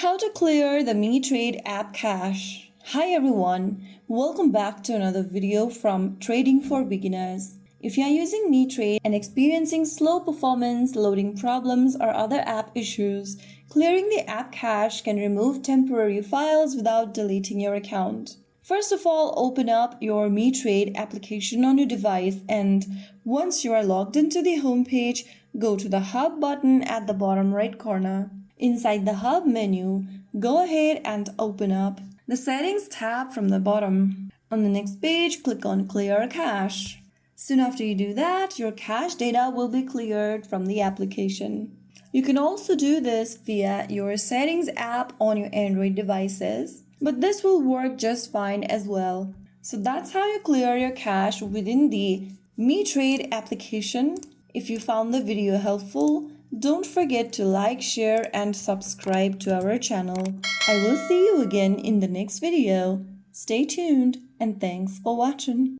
How to clear the Mitrade app cache. Hi everyone, welcome back to another video from Trading for Beginners. If you are using Mitrade and experiencing slow performance, loading problems, or other app issues, clearing the app cache can remove temporary files without deleting your account. First of all, open up your Mitrade application on your device, and once you are logged into the home page, go to the Hub button at the bottom right corner. Inside the Hub menu, go ahead and open up the Settings tab from the bottom. On the next page, click on Clear Cache. Soon after you do that, your cache data will be cleared from the application. You can also do this via your Settings app on your Android devices, but this will work just fine as well. So that's how you clear your cache within the Mitrade application. If you found the video helpful, don't forget to like, share, and subscribe to our channel. I will see you again in the next video. Stay tuned and thanks for watching.